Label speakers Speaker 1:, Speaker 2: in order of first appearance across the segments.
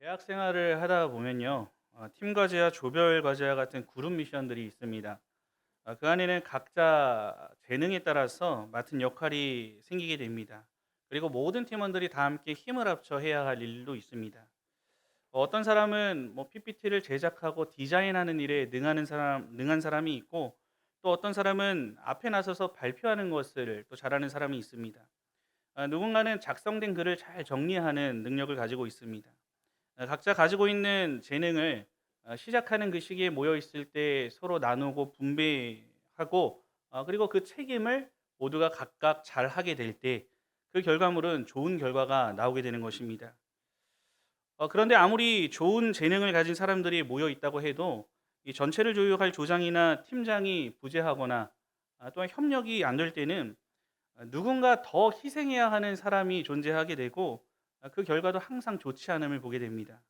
Speaker 1: 대학 생활을 하다 보면요. 팀 과제와 조별 과제와 같은 그룹 미션들이 있습니다. 그 안에는 각자 재능에 따라서 맡은 역할이 생기게 됩니다. 그리고 모든 팀원들이 다 함께 힘을 합쳐 해야 할 일도 있습니다. 어떤 사람은 PPT를 제작하고 디자인하는 일에 능한 사람이 있고, 또 어떤 사람은 앞에 나서서 발표하는 것을 또 잘하는 사람이 있습니다. 누군가는 작성된 글을 잘 정리하는 능력을 가지고 있습니다. 각자 가지고 있는 재능을 시작하는 그 시기에 모여 있을 때 서로 나누고 분배하고, 그리고 그 책임을 모두가 각각 잘 하게 될 때 그 결과물은 좋은 결과가 나오게 되는 것입니다. 그런데 아무리 좋은 재능을 가진 사람들이 모여 있다고 해도 이 전체를 조율할 조장이나 팀장이 부재하거나, 또한 협력이 안 될 때는 누군가 더 희생해야 하는 사람이 존재하게 되고, 그 결과도 항상 좋지 않음을 보게 됩니다.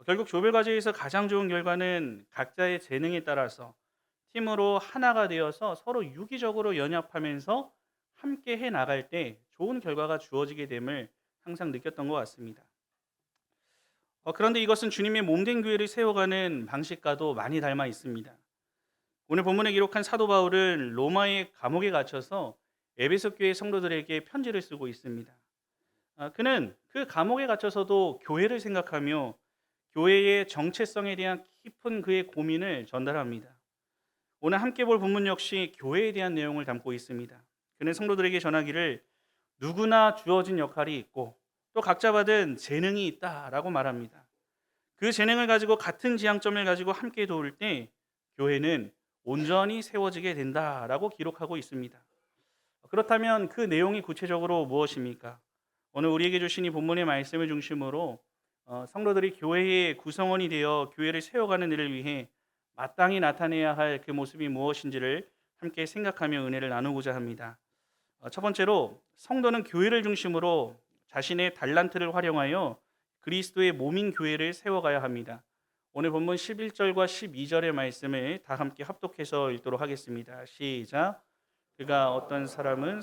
Speaker 1: 결국 조별 과제에서 가장 좋은 결과는 각자의 재능에 따라서 팀으로 하나가 되어서 서로 유기적으로 연합하면서 함께 해 나갈 때 좋은 결과가 주어지게 됨을 항상 느꼈던 것 같습니다. 그런데 이것은 주님의 몸된 교회를 세워가는 방식과도 많이 닮아 있습니다. 오늘 본문에 기록한 사도 바울은 로마의 감옥에 갇혀서 에베소 교회 성도들에게 편지를 쓰고 있습니다. 그는 그 감옥에 갇혀서도 교회를 생각하며 교회의 정체성에 대한 깊은 그의 고민을 전달합니다. 오늘 함께 볼 본문 역시 교회에 대한 내용을 담고 있습니다. 그는 성도들에게 전하기를 누구나 주어진 역할이 있고 또 각자 받은 재능이 있다라고 말합니다. 그 재능을 가지고 같은 지향점을 가지고 함께 도울 때 교회는 온전히 세워지게 된다라고 기록하고 있습니다. 그렇다면 그 내용이 구체적으로 무엇입니까? 오늘 우리에게 주신 이 본문의 말씀을 중심으로 성도들이 교회의 구성원이 되어 교회를 세워가는 일을 위해 마땅히 나타내야 할 그 모습이 무엇인지를 함께 생각하며 은혜를 나누고자 합니다. 첫 번째로 성도는 교회를 중심으로 자신의 달란트를 활용하여 그리스도의 몸인 교회를 세워가야 합니다. 오늘 본문 11절과 12절의 말씀을 다 함께 합독해서 읽도록 하겠습니다. 시작. 그가
Speaker 2: 어떤 사람은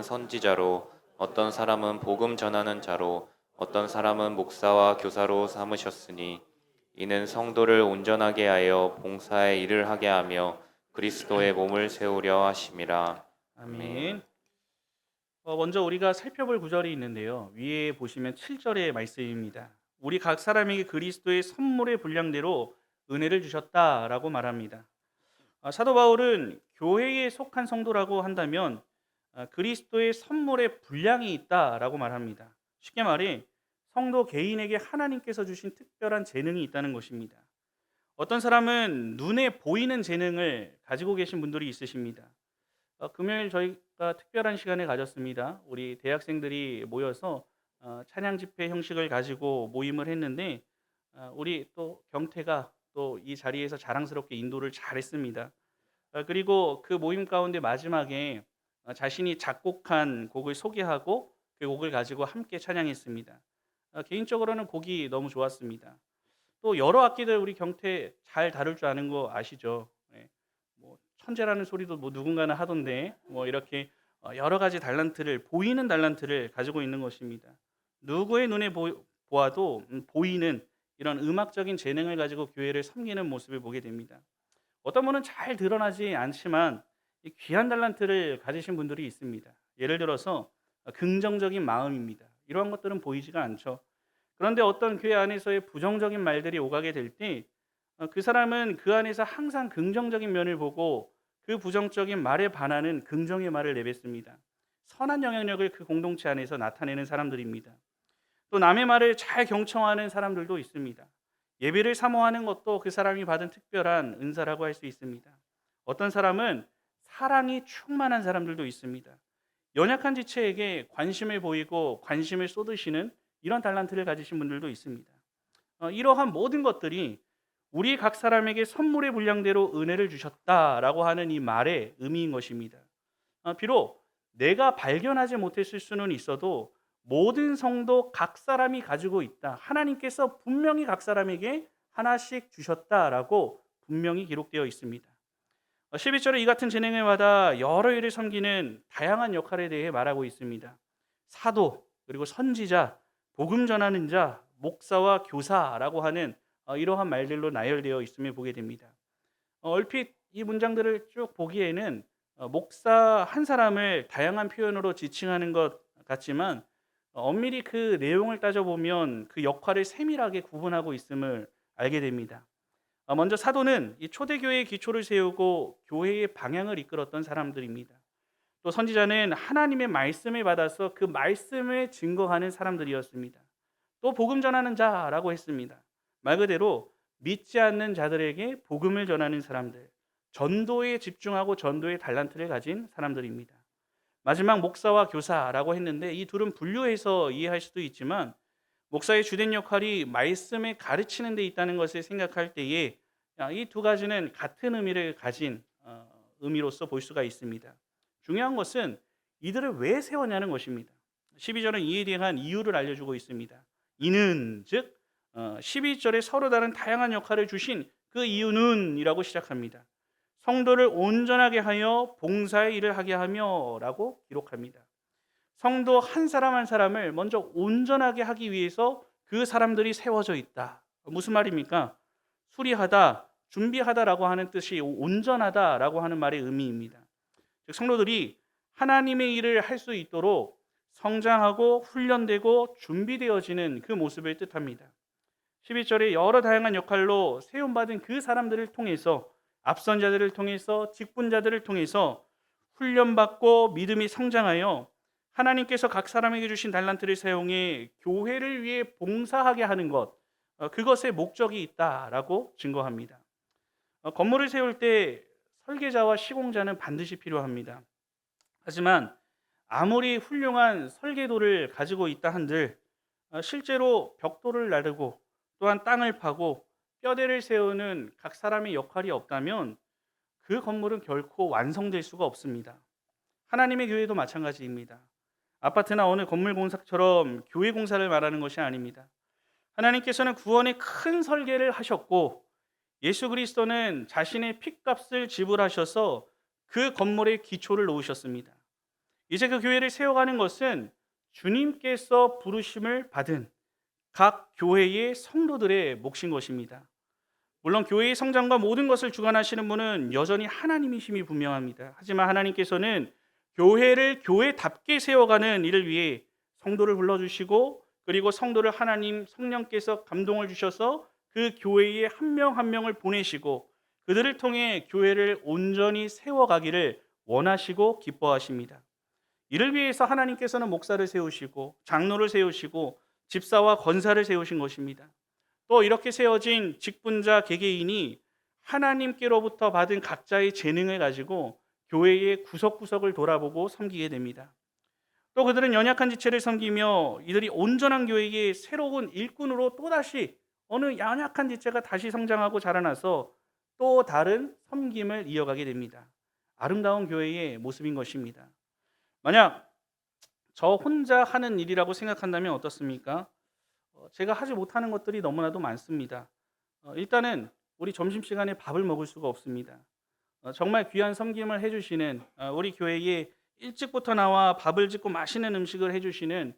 Speaker 2: 선지자로, 어떤 사람은 복음 전하는 자로, 어떤 사람은 목사와 교사로 삼으셨으니 이는 성도를 온전하게 하여 봉사의 일을 하게 하며 그리스도의 몸을 세우려 하심이라.
Speaker 1: 아멘.
Speaker 2: 아멘.
Speaker 1: 먼저 우리가 살펴볼 구절이 있는데요. 위에 보시면 7절의 말씀입니다. 우리 각 사람에게 그리스도의 선물의 분량대로 은혜를 주셨다라고 말합니다. 사도 바울은 교회에 속한 성도라고 한다면 그리스도의 선물의 분량이 있다라고 말합니다. 쉽게 말해 성도 개인에게 하나님께서 주신 특별한 재능이 있다는 것입니다. 어떤 사람은 눈에 보이는 재능을 가지고 계신 분들이 있으십니다. 금요일 저희가 특별한 시간을 가졌습니다. 우리 대학생들이 모여서 찬양 집회 형식을 가지고 모임을 했는데, 우리 또 경태가 또 이 자리에서 자랑스럽게 인도를 잘했습니다. 그리고 그 모임 가운데 마지막에 자신이 작곡한 곡을 소개하고 그 곡을 가지고 함께 찬양했습니다. 개인적으로는 곡이 너무 좋았습니다. 또 여러 악기들 우리 경태 잘 다룰 줄 아는 거 아시죠? 예. 천재라는 소리도 누군가는 하던데 이렇게 여러 가지 달란트를 보이는 달란트를 가지고 있는 것입니다. 누구의 눈에 보아도 보이는 이런 음악적인 재능을 가지고 교회를 섬기는 모습을 보게 됩니다. 어떤 분은 잘 드러나지 않지만 이 귀한 달란트를 가지신 분들이 있습니다. 예를 들어서 긍정적인 마음입니다. 이러한 것들은 보이지가 않죠. 그런데 어떤 교회 안에서의 부정적인 말들이 오가게 될 때 그 사람은 그 안에서 항상 긍정적인 면을 보고 그 부정적인 말에 반하는 긍정의 말을 내뱉습니다. 선한 영향력을 그 공동체 안에서 나타내는 사람들입니다. 또 남의 말을 잘 경청하는 사람들도 있습니다. 예배를 사모하는 것도 그 사람이 받은 특별한 은사라고 할 수 있습니다. 어떤 사람은 사랑이 충만한 사람들도 있습니다. 연약한 지체에게 관심을 보이고 관심을 쏟으시는 이런 달란트를 가지신 분들도 있습니다. 이러한 모든 것들이 우리 각 사람에게 선물의 분량대로 은혜를 주셨다라고 하는 이 말의 의미인 것입니다. 비록 내가 발견하지 못했을 수는 있어도 모든 성도 각 사람이 가지고 있다. 하나님께서 분명히 각 사람에게 하나씩 주셨다라고 분명히 기록되어 있습니다. 11절에 이 같은 재능을 받아 여러 일을 섬기는 다양한 역할에 대해 말하고 있습니다. 사도, 그리고 선지자, 복음 전하는 자, 목사와 교사라고 하는 이러한 말들로 나열되어 있음을 보게 됩니다. 얼핏 이 문장들을 쭉 보기에는 목사 한 사람을 다양한 표현으로 지칭하는 것 같지만 엄밀히 그 내용을 따져보면 그 역할을 세밀하게 구분하고 있음을 알게 됩니다. 먼저 사도는 이 초대교회의 기초를 세우고 교회의 방향을 이끌었던 사람들입니다. 또 선지자는 하나님의 말씀을 받아서 그 말씀을 증거하는 사람들이었습니다. 또 복음 전하는 자라고 했습니다. 말 그대로 믿지 않는 자들에게 복음을 전하는 사람들, 전도에 집중하고 전도의 달란트를 가진 사람들입니다. 마지막 목사와 교사라고 했는데 이 둘은 분류해서 이해할 수도 있지만 목사의 주된 역할이 말씀을 가르치는 데 있다는 것을 생각할 때에 이 두 가지는 같은 의미를 가진 의미로서 볼 수가 있습니다. 중요한 것은 이들을 왜 세웠냐는 것입니다. 12절은 이에 대한 이유를 알려주고 있습니다. 이는 즉 12절에 서로 다른 다양한 역할을 주신 그 이유는 이라고 시작합니다. 성도를 온전하게 하여 봉사의 일을 하게 하며 라고 기록합니다. 성도 한 사람 한 사람을 먼저 온전하게 하기 위해서 그 사람들이 세워져 있다. 무슨 말입니까? 수리하다, 준비하다라고 하는 뜻이 온전하다라고 하는 말의 의미입니다. 즉 성도들이 하나님의 일을 할 수 있도록 성장하고 훈련되고 준비되어지는 그 모습을 뜻합니다. 11절에 여러 다양한 역할로 세움받은 그 사람들을 통해서 앞선 자들을 통해서 직분자들을 통해서 훈련받고 믿음이 성장하여 하나님께서 각 사람에게 주신 달란트를 사용해 교회를 위해 봉사하게 하는 것, 그것의 목적이 있다라고 증거합니다. 건물을 세울 때 설계자와 시공자는 반드시 필요합니다. 하지만 아무리 훌륭한 설계도를 가지고 있다 한들 실제로 벽돌을 나르고 또한 땅을 파고 뼈대를 세우는 각 사람의 역할이 없다면 그 건물은 결코 완성될 수가 없습니다. 하나님의 교회도 마찬가지입니다. 아파트나 어느 건물 공사처럼 교회 공사를 말하는 것이 아닙니다. 하나님께서는 구원의 큰 설계를 하셨고 예수 그리스도는 자신의 핏값을 지불하셔서 그 건물의 기초를 놓으셨습니다. 이제 그 교회를 세워가는 것은 주님께서 부르심을 받은 각 교회의 성도들의 몫인 것입니다. 물론 교회의 성장과 모든 것을 주관하시는 분은 여전히 하나님이심이 분명합니다. 하지만 하나님께서는 교회를 교회답게 세워가는 일을 위해 성도를 불러주시고 그리고 성도를 하나님 성령께서 감동을 주셔서 그 교회의 한 명 한 명을 보내시고 그들을 통해 교회를 온전히 세워가기를 원하시고 기뻐하십니다. 이를 위해서 하나님께서는 목사를 세우시고 장로를 세우시고 집사와 권사를 세우신 것입니다. 또 이렇게 세워진 직분자 개개인이 하나님께로부터 받은 각자의 재능을 가지고 교회의 구석구석을 돌아보고 섬기게 됩니다. 또 그들은 연약한 지체를 섬기며 이들이 온전한 교회의 새로운 일꾼으로 또다시 어느 연약한 지체가 다시 성장하고 자라나서 또 다른 섬김을 이어가게 됩니다. 아름다운 교회의 모습인 것입니다. 만약 저 혼자 하는 일이라고 생각한다면 어떻습니까? 제가 하지 못하는 것들이 너무나도 많습니다. 일단은 우리 점심시간에 밥을 먹을 수가 없습니다. 정말 귀한 섬김을 해주시는 우리 교회에 일찍부터 나와 밥을 짓고 맛있는 음식을 해주시는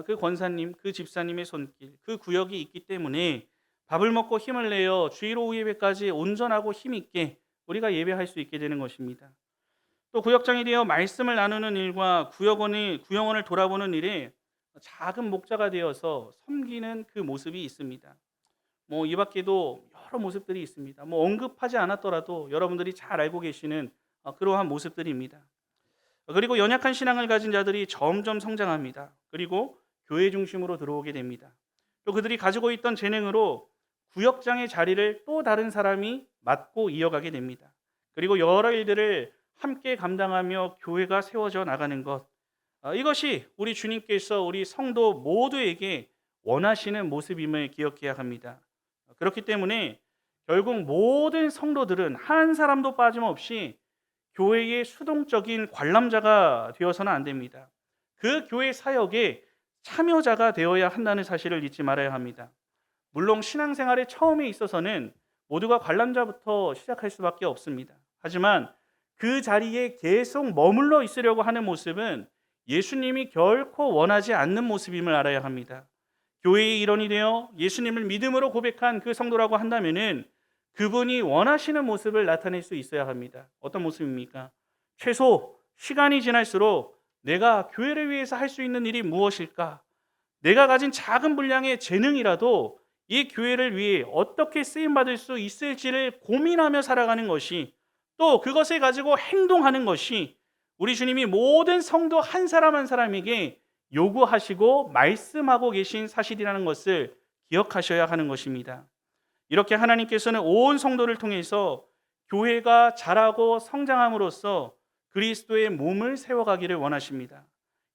Speaker 1: 그 권사님, 그 집사님의 손길, 그 구역이 있기 때문에 밥을 먹고 힘을 내어 주일 오후 예배까지 온전하고 힘있게 우리가 예배할 수 있게 되는 것입니다. 또 구역장이 되어 말씀을 나누는 일과 구역원을 돌아보는 일에 작은 목자가 되어서 섬기는 그 모습이 있습니다. 이 밖에도 여러 모습들이 있습니다. 언급하지 않았더라도 여러분들이 잘 알고 계시는 그러한 모습들입니다. 그리고 연약한 신앙을 가진 자들이 점점 성장합니다. 그리고 교회 중심으로 들어오게 됩니다. 또 그들이 가지고 있던 재능으로 구역장의 자리를 또 다른 사람이 맡고 이어가게 됩니다. 그리고 여러 일들을 함께 감당하며 교회가 세워져 나가는 것, 이것이 우리 주님께서 우리 성도 모두에게 원하시는 모습임을 기억해야 합니다. 그렇기 때문에 결국 모든 성도들은 한 사람도 빠짐없이 교회의 수동적인 관람자가 되어서는 안 됩니다. 그 교회 사역에 참여자가 되어야 한다는 사실을 잊지 말아야 합니다. 물론 신앙생활의 처음에 있어서는 모두가 관람자부터 시작할 수밖에 없습니다. 하지만 그 자리에 계속 머물러 있으려고 하는 모습은 예수님이 결코 원하지 않는 모습임을 알아야 합니다. 교회의 일원이 되어 예수님을 믿음으로 고백한 그 성도라고 한다면은 그분이 원하시는 모습을 나타낼 수 있어야 합니다. 어떤 모습입니까? 최소 시간이 지날수록 내가 교회를 위해서 할 수 있는 일이 무엇일까? 내가 가진 작은 분량의 재능이라도 이 교회를 위해 어떻게 쓰임받을 수 있을지를 고민하며 살아가는 것이, 또 그것을 가지고 행동하는 것이 우리 주님이 모든 성도 한 사람 한 사람에게 요구하시고 말씀하고 계신 사실이라는 것을 기억하셔야 하는 것입니다. 이렇게 하나님께서는 온 성도를 통해서 교회가 자라고 성장함으로써 그리스도의 몸을 세워가기를 원하십니다.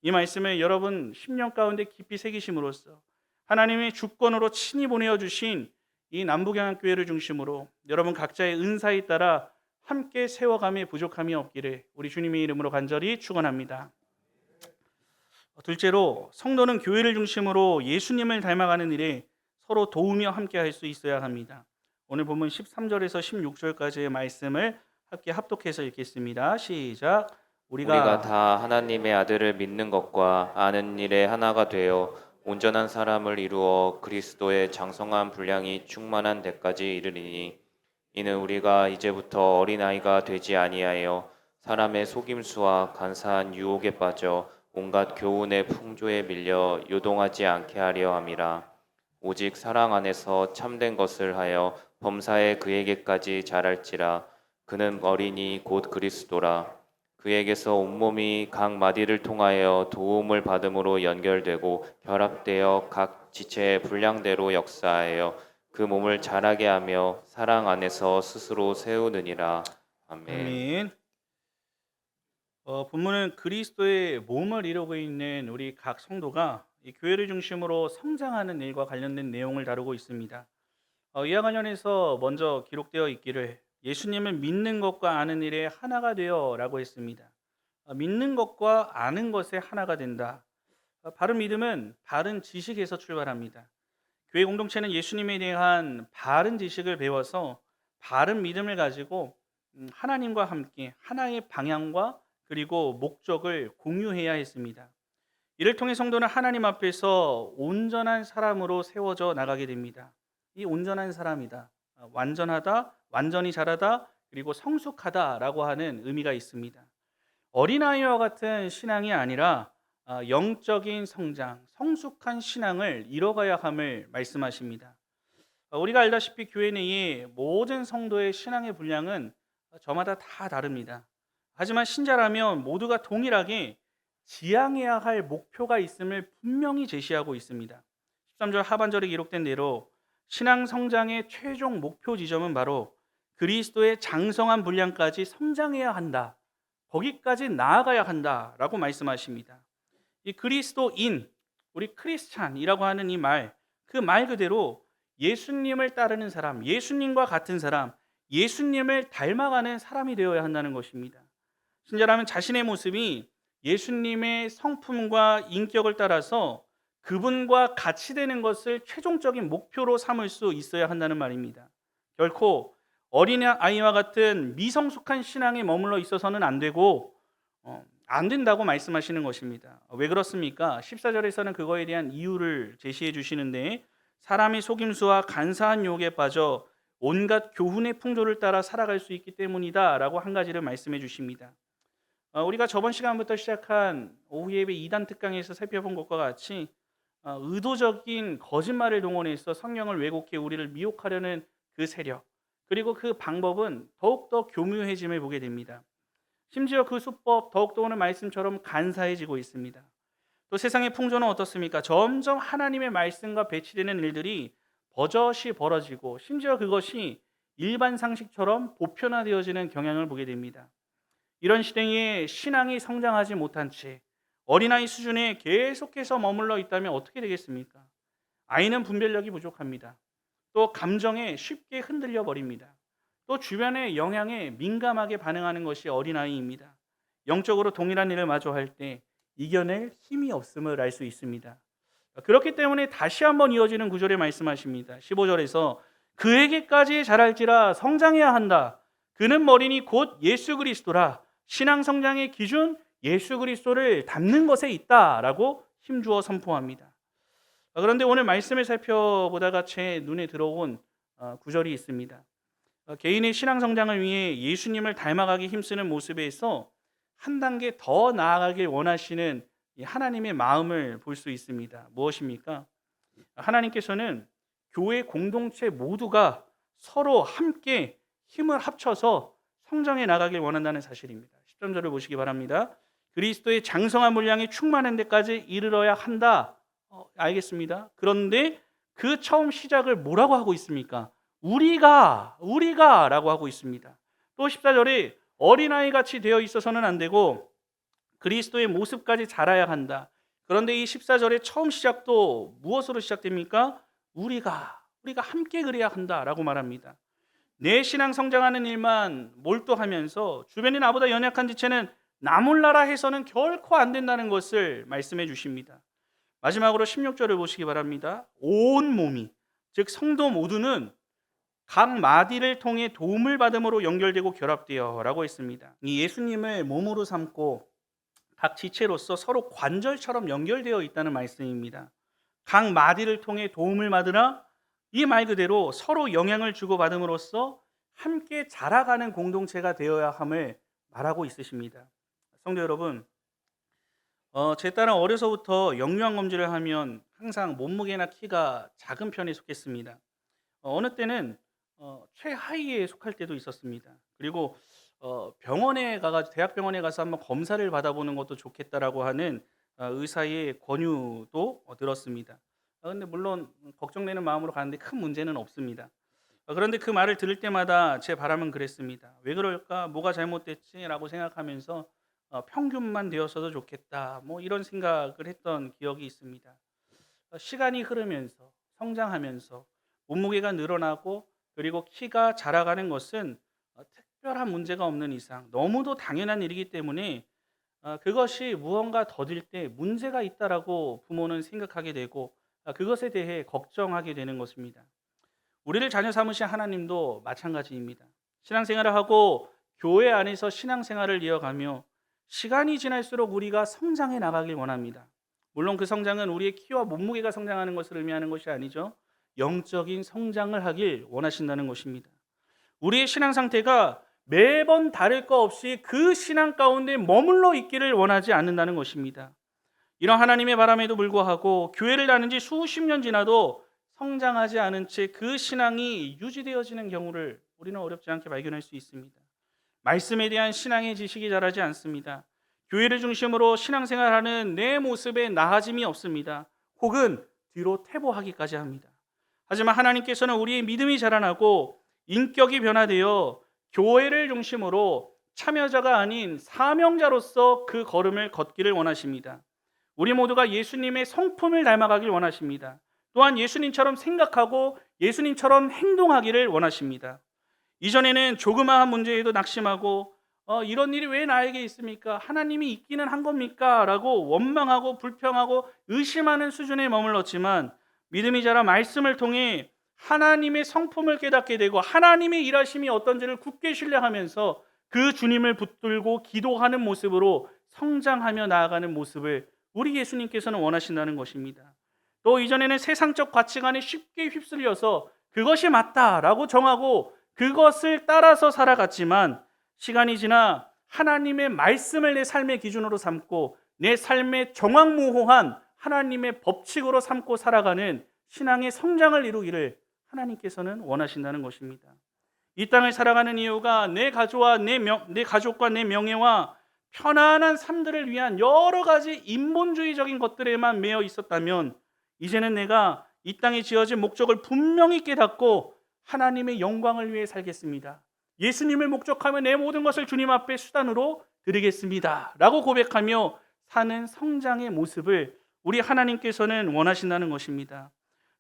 Speaker 1: 이 말씀을 여러분 10년 가운데 깊이 새기심으로써 하나님의 주권으로 친히 보내어 주신 이 남부경향교회를 중심으로 여러분 각자의 은사에 따라 함께 세워감에 부족함이 없기를 우리 주님의 이름으로 간절히 축원합니다. 둘째로, 성도는 교회를 중심으로 예수님을 닮아가는 일에 서로 도우며 함께 할 수 있어야 합니다. 오늘 본문 13절에서 16절까지의 말씀을 함께 합독해서 읽겠습니다. 시작.
Speaker 2: 우리가 다 하나님의 아들을 믿는 것과 아는 일에 하나가 되어 온전한 사람을 이루어 그리스도의 장성한 분량이 충만한 데까지 이르리니, 이는 우리가 이제부터 어린아이가 되지 아니하여 사람의 속임수와 간사한 유혹에 빠져 온갖 교훈의 풍조에 밀려 요동하지 않게 하려 함이라. 오직 사랑 안에서 참된 것을 하여 범사에 그에게까지 자랄지라. 그는 어린이 곧 그리스도라. 그에게서 온몸이 각 마디를 통하여 도움을 받음으로 연결되고 결합되어 각 지체의 분량대로 역사하여 그 몸을 자라게 하며 사랑 안에서 스스로 세우느니라. 아멘.
Speaker 1: 아멘. 본문은 그리스도의 몸을 이루고 있는 우리 각 성도가 이 교회를 중심으로 성장하는 일과 관련된 내용을 다루고 있습니다. 이와 관련해서 먼저 기록되어 있기를 예수님을 믿는 것과 아는 일에 하나가 되어라고 했습니다. 믿는 것과 아는 것에 하나가 된다. 바른 믿음은 바른 지식에서 출발합니다. 교회 공동체는 예수님에 대한 바른 지식을 배워서 바른 믿음을 가지고 하나님과 함께 하나의 방향과 그리고 목적을 공유해야 했습니다. 이를 통해 성도는 하나님 앞에서 온전한 사람으로 세워져 나가게 됩니다. 이 온전한 사람이다, 완전하다, 완전히 자라다, 그리고 성숙하다라고 하는 의미가 있습니다. 어린아이와 같은 신앙이 아니라 영적인 성장, 성숙한 신앙을 이뤄가야 함을 말씀하십니다. 우리가 알다시피 교회 내의 모든 성도의 신앙의 분량은 저마다 다 다릅니다. 하지만 신자라면 모두가 동일하게 지향해야 할 목표가 있음을 분명히 제시하고 있습니다. 13절 하반절에 기록된 대로 신앙 성장의 최종 목표 지점은 바로 그리스도의 장성한 분량까지 성장해야 한다, 거기까지 나아가야 한다라고 말씀하십니다. 이 그리스도인, 우리 크리스찬이라고 하는 이 말, 그 말 그대로 예수님을 따르는 사람, 예수님과 같은 사람, 예수님을 닮아가는 사람이 되어야 한다는 것입니다. 신자라면 자신의 모습이 예수님의 성품과 인격을 따라서 그분과 같이 되는 것을 최종적인 목표로 삼을 수 있어야 한다는 말입니다. 결코 어린아이와 같은 미성숙한 신앙에 머물러 있어서는 안 되고 안 된다고 말씀하시는 것입니다. 왜 그렇습니까? 14절에서는 그거에 대한 이유를 제시해 주시는데, 사람이 속임수와 간사한 유혹에 빠져 온갖 교훈의 풍조를 따라 살아갈 수 있기 때문이다 라고 한 가지를 말씀해 주십니다. 우리가 저번 시간부터 시작한 오후 예배 2단 특강에서 살펴본 것과 같이 의도적인 거짓말을 동원해서 성경을 왜곡해 우리를 미혹하려는 그 세력, 그리고 그 방법은 더욱더 교묘해짐을 보게 됩니다. 심지어 그 수법 더욱더 오늘 말씀처럼 간사해지고 있습니다. 또 세상의 풍조는 어떻습니까? 점점 하나님의 말씀과 배치되는 일들이 버젓이 벌어지고 심지어 그것이 일반 상식처럼 보편화되어지는 경향을 보게 됩니다. 이런 시대에 신앙이 성장하지 못한 채 어린아이 수준에 계속해서 머물러 있다면 어떻게 되겠습니까? 아이는 분별력이 부족합니다. 또 감정에 쉽게 흔들려 버립니다. 또 주변의 영향에 민감하게 반응하는 것이 어린아이입니다. 영적으로 동일한 일을 마주할 때 이겨낼 힘이 없음을 알 수 있습니다. 그렇기 때문에 다시 한번 이어지는 구절에 말씀하십니다. 15절에서 그에게까지 자랄지라 성장해야 한다. 그는 머리니 곧 예수 그리스도라. 신앙 성장의 기준 예수 그리스도를 닮는 것에 있다라고 힘주어 선포합니다. 그런데 오늘 말씀을 살펴보다가 제 눈에 들어온 구절이 있습니다. 개인의 신앙 성장을 위해 예수님을 닮아가기 힘쓰는 모습에서 한 단계 더 나아가길 원하시는 이 하나님의 마음을 볼 수 있습니다. 무엇입니까? 하나님께서는 교회 공동체 모두가 서로 함께 힘을 합쳐서 성장해 나가길 원한다는 사실입니다. 10절을 보시기 바랍니다. 그리스도의 장성한 분량이 충만한 데까지 이르러야 한다. 알겠습니다. 그런데 그 처음 시작을 뭐라고 하고 있습니까? 우리가 라고 하고 있습니다. 또 14절에 어린아이 같이 되어 있어서는 안 되고 그리스도의 모습까지 자라야 한다. 그런데 이 14절의 처음 시작도 무엇으로 시작됩니까? 우리가 함께 그래야 한다라고 말합니다. 내 신앙 성장하는 일만 몰두하면서 주변에 나보다 연약한 지체는 나 몰라라 해서는 결코 안 된다는 것을 말씀해 주십니다. 마지막으로 16절을 보시기 바랍니다. 온 몸이, 즉 성도 모두는 각 마디를 통해 도움을 받음으로 연결되고 결합되어 라고 했습니다. 이 예수님을 몸으로 삼고 각 지체로서 서로 관절처럼 연결되어 있다는 말씀입니다. 각 마디를 통해 도움을 받으라, 이 말 그대로 서로 영향을 주고받음으로써 함께 자라가는 공동체가 되어야 함을 말하고 있으십니다. 성도 여러분, 제 딸은 어려서부터 영유아 검진을 하면 항상 몸무게나 키가 작은 편에 속했습니다. 어느 때는 최하위에 속할 때도 있었습니다. 그리고 대학병원에 가서 한번 검사를 받아보는 것도 좋겠다라고 하는 의사의 권유도 들었습니다. 근데 물론 걱정되는 마음으로 가는데 큰 문제는 없습니다. 그런데 그 말을 들을 때마다 제 바람은 그랬습니다. 왜 그럴까? 뭐가 잘못됐지? 라고 생각하면서 평균만 되었어도 좋겠다. 뭐 이런 생각을 했던 기억이 있습니다. 시간이 흐르면서 성장하면서 몸무게가 늘어나고 그리고 키가 자라가는 것은 특별한 문제가 없는 이상 너무도 당연한 일이기 때문에 그것이 무언가 더딜 때 문제가 있다라고 부모는 생각하게 되고 그것에 대해 걱정하게 되는 것입니다. 우리를 자녀 삼으신 하나님도 마찬가지입니다. 신앙생활을 하고 교회 안에서 신앙생활을 이어가며 시간이 지날수록 우리가 성장해 나가길 원합니다. 물론 그 성장은 우리의 키와 몸무게가 성장하는 것을 의미하는 것이 아니죠. 영적인 성장을 하길 원하신다는 것입니다. 우리의 신앙 상태가 매번 다를 것 없이 그 신앙 가운데 머물러 있기를 원하지 않는다는 것입니다. 이런 하나님의 바람에도 불구하고 교회를 다닌 지 수십 년 지나도 성장하지 않은 채 그 신앙이 유지되어지는 경우를 우리는 어렵지 않게 발견할 수 있습니다. 말씀에 대한 신앙의 지식이 자라지 않습니다. 교회를 중심으로 신앙생활하는 내 모습에 나아짐이 없습니다. 혹은 뒤로 퇴보하기까지 합니다. 하지만 하나님께서는 우리의 믿음이 자라나고 인격이 변화되어 교회를 중심으로 참여자가 아닌 사명자로서 그 걸음을 걷기를 원하십니다. 우리 모두가 예수님의 성품을 닮아가길 원하십니다. 또한 예수님처럼 생각하고 예수님처럼 행동하기를 원하십니다. 이전에는 조그마한 문제에도 낙심하고 이런 일이 왜 나에게 있습니까? 하나님이 있기는 한 겁니까? 라고 원망하고 불평하고 의심하는 수준에 머물렀지만 믿음이 자라 말씀을 통해 하나님의 성품을 깨닫게 되고 하나님의 일하심이 어떤지를 굳게 신뢰하면서 그 주님을 붙들고 기도하는 모습으로 성장하며 나아가는 모습을 우리 예수님께서는 원하신다는 것입니다. 또 이전에는 세상적 가치관에 쉽게 휩쓸려서 그것이 맞다라고 정하고 그것을 따라서 살아갔지만 시간이 지나 하나님의 말씀을 내 삶의 기준으로 삼고 내 삶의 정확무호한 하나님의 법칙으로 삼고 살아가는 신앙의 성장을 이루기를 하나님께서는 원하신다는 것입니다. 이 땅을 살아가는 이유가 내 가족과 내 명예와 편안한 삶들을 위한 여러 가지 인본주의적인 것들에만 매여 있었다면 이제는 내가 이 땅에 지어진 목적을 분명히 깨닫고 하나님의 영광을 위해 살겠습니다. 예수님을 목적하며 내 모든 것을 주님 앞에 수단으로 드리겠습니다. 라고 고백하며 사는 성장의 모습을 우리 하나님께서는 원하신다는 것입니다.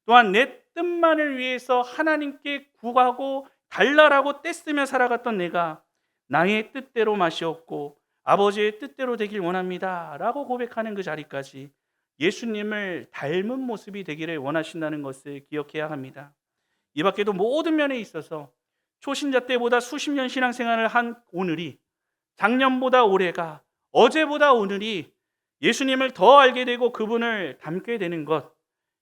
Speaker 1: 또한 내 뜻만을 위해서 하나님께 구하고 달라라고 떼쓰며 살아갔던 내가 나의 뜻대로 마시옵고 아버지의 뜻대로 되길 원합니다. 라고 고백하는 그 자리까지 예수님을 닮은 모습이 되기를 원하신다는 것을 기억해야 합니다. 이 밖에도 모든 면에 있어서 초신자 때보다 수십 년 신앙생활을 한 오늘이 작년보다 올해가 어제보다 오늘이 예수님을 더 알게 되고 그분을 닮게 되는 것,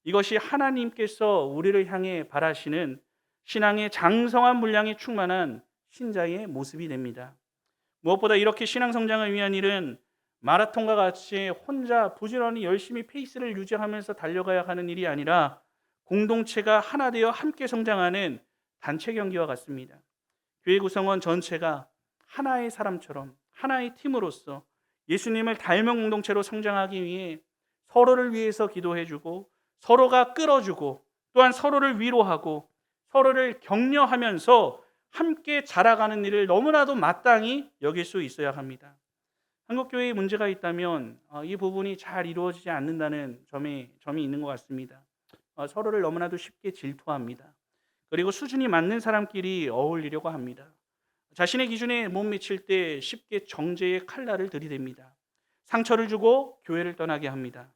Speaker 1: 이것이 하나님께서 우리를 향해 바라시는 신앙의 장성한 분량이 충만한 신자의 모습이 됩니다. 무엇보다 이렇게 신앙 성장을 위한 일은 마라톤과 같이 혼자 부지런히 열심히 페이스를 유지하면서 달려가야 하는 일이 아니라 공동체가 하나 되어 함께 성장하는 단체 경기와 같습니다. 교회 구성원 전체가 하나의 사람처럼 하나의 팀으로서 예수님을 닮은 공동체로 성장하기 위해 서로를 위해서 기도해주고 서로가 끌어주고 또한 서로를 위로하고 서로를 격려하면서 함께 자라가는 일을 너무나도 마땅히 여길 수 있어야 합니다. 한국교회에 문제가 있다면 이 부분이 잘 이루어지지 않는다는 점이 있는 것 같습니다. 서로를 너무나도 쉽게 질투합니다. 그리고 수준이 맞는 사람끼리 어울리려고 합니다. 자신의 기준에 못 미칠 때 쉽게 정죄의 칼날을 들이댑니다. 상처를 주고 교회를 떠나게 합니다.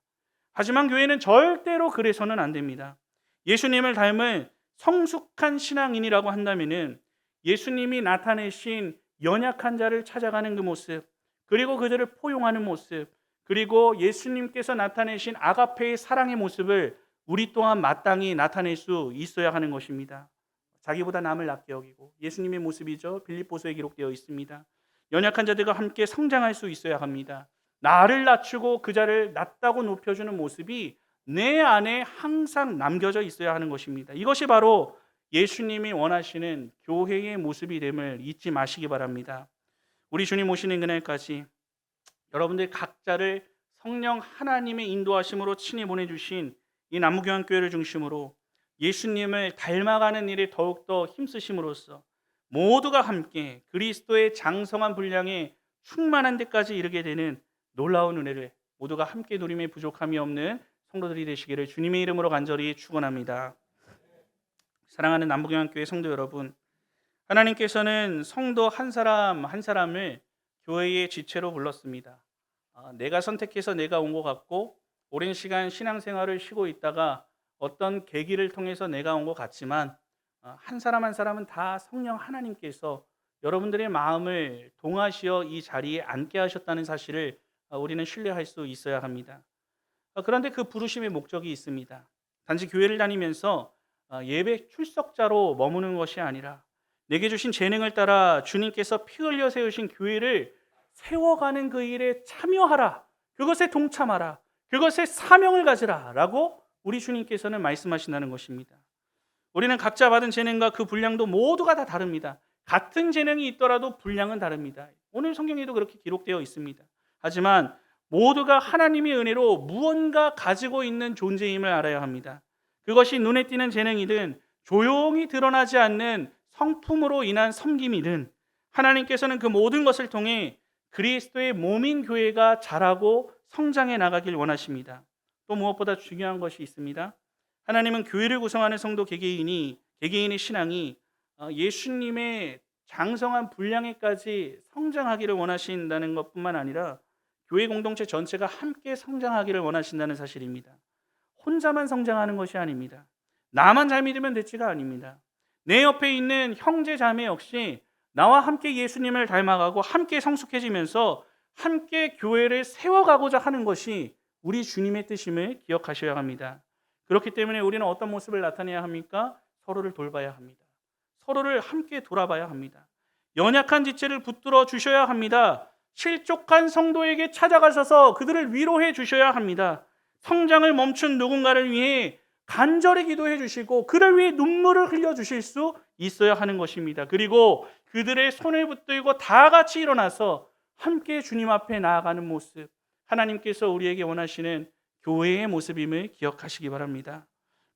Speaker 1: 하지만 교회는 절대로 그래서는 안 됩니다. 예수님을 닮은 성숙한 신앙인이라고 한다면은 예수님이 나타내신 연약한 자를 찾아가는 그 모습, 그리고 그들을 포용하는 모습, 그리고 예수님께서 나타내신 아가페의 사랑의 모습을 우리 또한 마땅히 나타낼 수 있어야 하는 것입니다. 자기보다 남을 낮게 여기고 예수님의 모습이죠. 빌립보서에 기록되어 있습니다. 연약한 자들과 함께 성장할 수 있어야 합니다. 나를 낮추고 그 자를 낮다고 높여주는 모습이 내 안에 항상 남겨져 있어야 하는 것입니다. 이것이 바로 예수님이 원하시는 교회의 모습이 됨을 잊지 마시기 바랍니다. 우리 주님 오시는 그날까지 여러분들 각자를 성령 하나님의 인도하심으로 친히 보내주신 이 남부교환교회를 중심으로 예수님을 닮아가는 일에 더욱더 힘쓰심으로써 모두가 함께 그리스도의 장성한 분량에 충만한 데까지 이르게 되는 놀라운 은혜를 모두가 함께 누림에 부족함이 없는 성도들이 되시기를 주님의 이름으로 간절히 축원합니다. 사랑하는 남부교환교회 성도 여러분, 하나님께서는 성도 한 사람 한 사람을 교회의 지체로 불렀습니다. 내가 선택해서 내가 온 것 같고 오랜 시간 신앙생활을 쉬고 있다가 어떤 계기를 통해서 내가 온 것 같지만 한 사람 한 사람은 다 성령 하나님께서 여러분들의 마음을 동하시어 이 자리에 앉게 하셨다는 사실을 우리는 신뢰할 수 있어야 합니다. 그런데 그 부르심의 목적이 있습니다. 단지 교회를 다니면서 예배 출석자로 머무는 것이 아니라 내게 주신 재능을 따라 주님께서 피 흘려 세우신 교회를 세워가는 그 일에 참여하라. 그것에 동참하라. 그것에 사명을 가지라 라고 우리 주님께서는 말씀하신다는 것입니다. 우리는 각자 받은 재능과 그 분량도 모두가 다 다릅니다. 같은 재능이 있더라도 분량은 다릅니다. 오늘 성경에도 그렇게 기록되어 있습니다. 하지만 모두가 하나님의 은혜로 무언가 가지고 있는 존재임을 알아야 합니다. 그것이 눈에 띄는 재능이든 조용히 드러나지 않는 성품으로 인한 섬김이든 하나님께서는 그 모든 것을 통해 그리스도의 몸인 교회가 자라고 성장해 나가길 원하십니다. 또 무엇보다 중요한 것이 있습니다. 하나님은 교회를 구성하는 성도 개개인의 신앙이 예수님의 장성한 분량에까지 성장하기를 원하신다는 것뿐만 아니라 교회 공동체 전체가 함께 성장하기를 원하신다는 사실입니다. 혼자만 성장하는 것이 아닙니다. 나만 잘 믿으면 됐지가 아닙니다. 내 옆에 있는 형제 자매 역시 나와 함께 예수님을 닮아가고 함께 성숙해지면서 함께 교회를 세워가고자 하는 것이 우리 주님의 뜻임을 기억하셔야 합니다. 그렇기 때문에 우리는 어떤 모습을 나타내야 합니까? 서로를 돌봐야 합니다. 서로를 함께 돌아봐야 합니다. 연약한 지체를 붙들어 주셔야 합니다. 실족한 성도에게 찾아가셔서 그들을 위로해 주셔야 합니다. 성장을 멈춘 누군가를 위해 간절히 기도해 주시고 그를 위해 눈물을 흘려 주실 수 있어야 하는 것입니다. 그리고 그들의 손을 붙들고 다 같이 일어나서 함께 주님 앞에 나아가는 모습, 하나님께서 우리에게 원하시는 교회의 모습임을 기억하시기 바랍니다.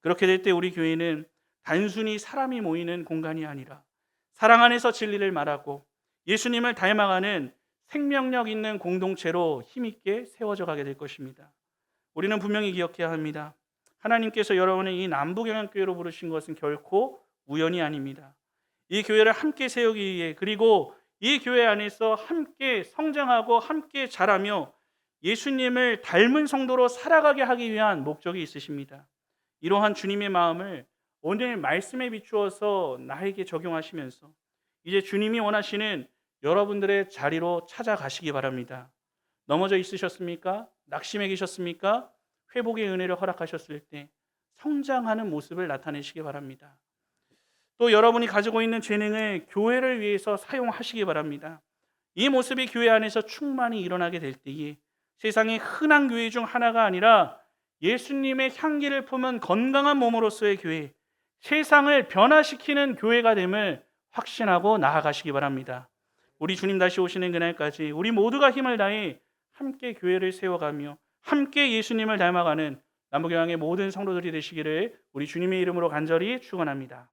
Speaker 1: 그렇게 될 때 우리 교회는 단순히 사람이 모이는 공간이 아니라 사랑 안에서 진리를 말하고 예수님을 닮아가는 생명력 있는 공동체로 힘있게 세워져 가게 될 것입니다. 우리는 분명히 기억해야 합니다. 하나님께서 여러분을 이 남부경향교회로 부르신 것은 결코 우연이 아닙니다. 이 교회를 함께 세우기 위해, 그리고 이 교회 안에서 함께 성장하고 함께 자라며 예수님을 닮은 성도로 살아가게 하기 위한 목적이 있으십니다. 이러한 주님의 마음을 오늘 말씀에 비추어서 나에게 적용하시면서 이제 주님이 원하시는 여러분들의 자리로 찾아가시기 바랍니다. 넘어져 있으셨습니까? 낙심해 계셨습니까? 회복의 은혜를 허락하셨을 때 성장하는 모습을 나타내시기 바랍니다. 또 여러분이 가지고 있는 재능을 교회를 위해서 사용하시기 바랍니다. 이 모습이 교회 안에서 충만히 일어나게 될 때에 세상의 흔한 교회 중 하나가 아니라 예수님의 향기를 품은 건강한 몸으로서의 교회, 세상을 변화시키는 교회가 됨을 확신하고 나아가시기 바랍니다. 우리 주님 다시 오시는 그날까지 우리 모두가 힘을 다해 함께 교회를 세워가며 함께 예수님을 닮아가는 남부교회의 모든 성도들이 되시기를 우리 주님의 이름으로 간절히 축원합니다.